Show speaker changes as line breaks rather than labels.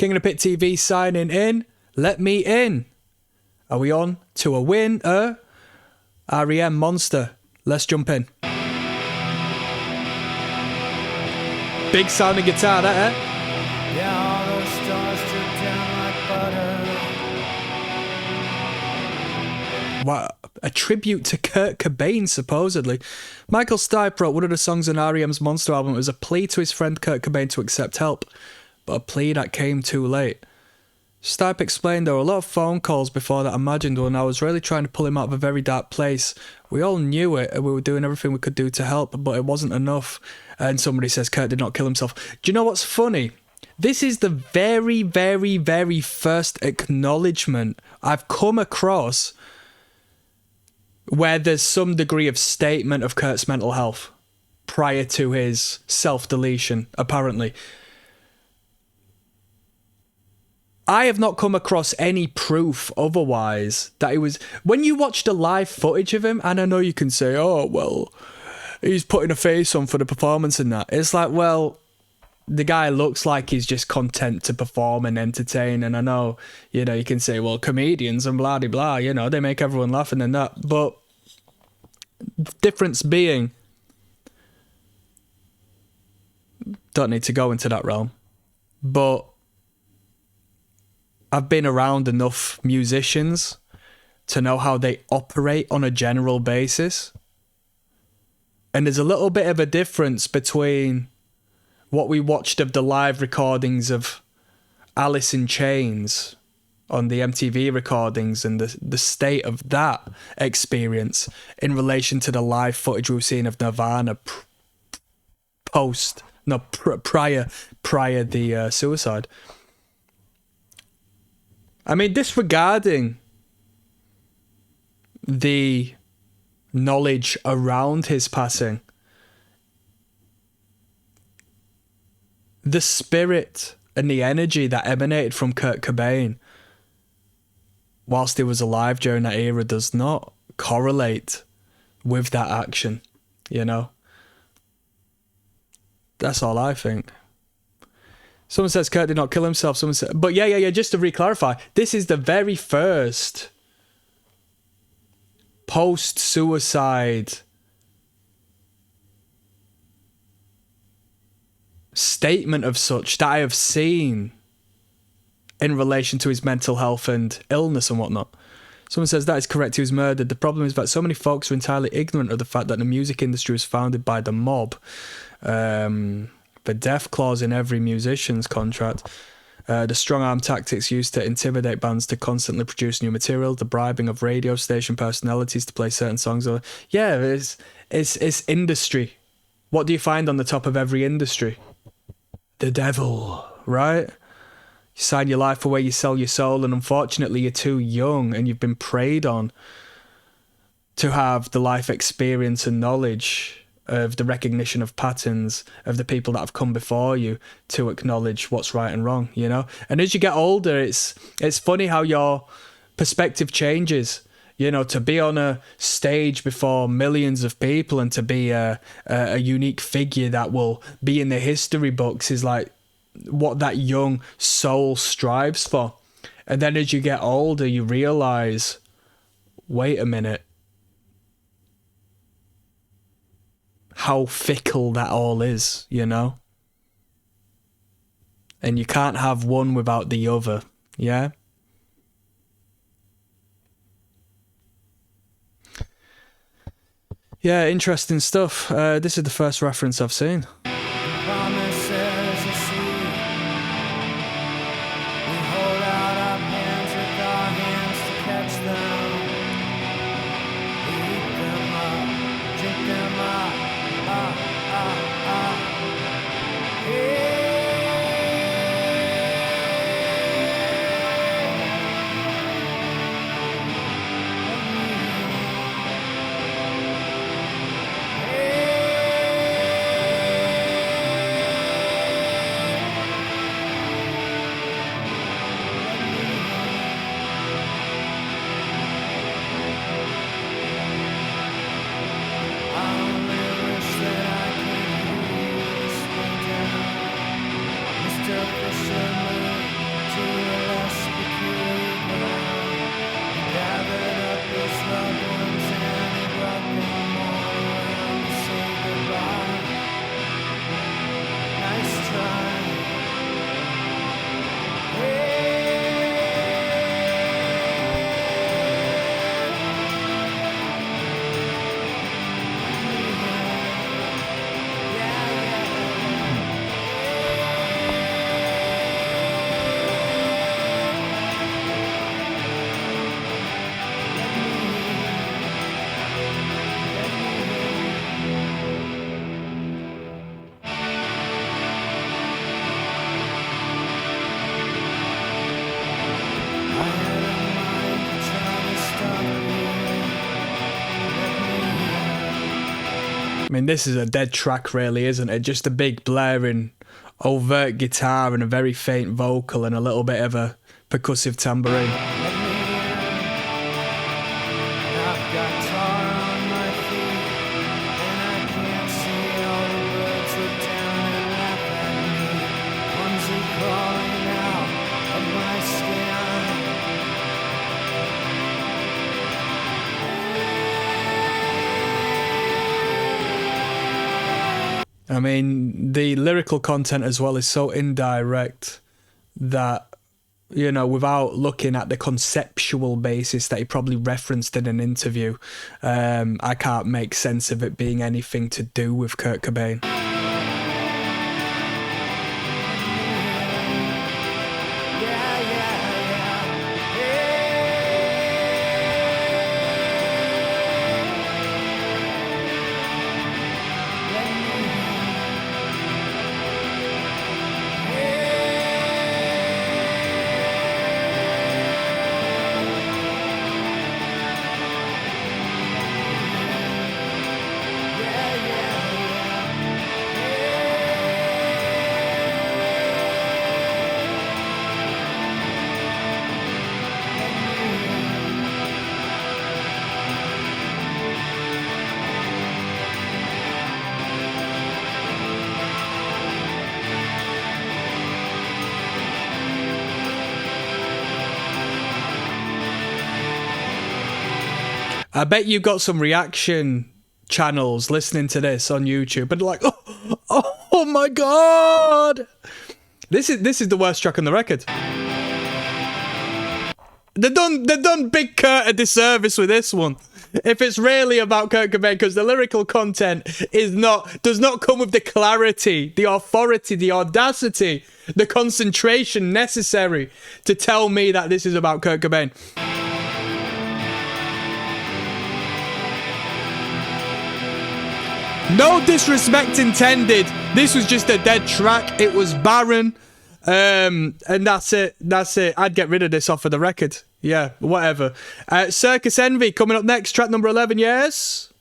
King of the Pit TV signing in. Let me in. Are we on to a win? R.E.M. Monster. Let's jump in. Big sounding guitar, that,
Yeah, all those stars drip down like butter.
Wow, a tribute to Kurt Cobain, supposedly. Michael Stipe wrote one of the songs on R.E.M's Monster album. It was a plea to his friend Kurt Cobain to accept help, but a plea that came too late. Stipe explained there were a lot of phone calls before that imagined when I was really trying to pull him out of a very dark place. We all knew it and we were doing everything we could do to help, but it wasn't enough. And somebody says Kurt did not kill himself. Do you know what's funny? This is the very, very, very first acknowledgement I've come across where there's some degree of statement of Kurt's mental health prior to his self-deletion, apparently. I have not come across any proof otherwise that it was... When you watch the live footage of him, and I know you can say, oh, well, he's putting a face on for the performance and that. It's like, well, the guy looks like he's just content to perform and entertain. And I know, you can say, well, comedians and blah, blah, blah, they make everyone laugh and then that. But the difference being... Don't need to go into that realm. But... I've been around enough musicians to know how they operate on a general basis. And there's a little bit of a difference between what we watched of the live recordings of Alice in Chains on the MTV recordings and the state of that experience in relation to the live footage we've seen of Nirvana prior the suicide. I mean, disregarding the knowledge around his passing, the spirit and the energy that emanated from Kurt Cobain whilst he was alive during that era does not correlate with that action, That's all I think. Someone says Kurt did not kill himself. Someone said, but yeah. Just to re-clarify, this is the very first post-suicide statement of such that I have seen in relation to his mental health and illness and whatnot. Someone says that is correct. He was murdered. The problem is that so many folks are entirely ignorant of the fact that the music industry was founded by the mob. The death clause in every musician's contract, the strong-arm tactics used to intimidate bands to constantly produce new material, the bribing of radio station personalities to play certain songs. Yeah, it's industry. What do you find on the top of every industry? The devil, right? You sign your life away, you sell your soul, and unfortunately you're too young and you've been preyed on to have the life experience and knowledge of the recognition of patterns of the people that have come before you to acknowledge what's right and wrong, And as you get older, it's funny how your perspective changes, to be on a stage before millions of people and to be a unique figure that will be in the history books is like what that young soul strives for. And then as you get older, you realise, wait a minute, how fickle that all is, And you can't have one without the other, yeah? Yeah, interesting stuff. This is the first reference I've seen. I mean, this is a dead track, really, isn't it? Just a big blaring, overt guitar and a very faint vocal and a little bit of a percussive tambourine.
I've got tar on my feet, and I can't see all the birds look down and laugh at me. Ones are crawling out of my skin.
I mean, the lyrical content as well is so indirect that, you know, without looking at the conceptual basis that he probably referenced in an interview, I can't make sense of it being anything to do with Kurt Cobain. I bet you got some reaction channels listening to this on YouTube and like, oh my god, this is the worst track on the record. They've done Big Kurt a disservice with this one. If it's really about Kurt Cobain, because the lyrical content does not come with the clarity, the authority, the audacity, the concentration necessary to tell me that this is about Kurt Cobain. No disrespect intended. This was just a dead track. It was barren. And that's it. I'd get rid of this off of the record. Yeah, whatever. Circus Envy coming up next. Track number 11, yes?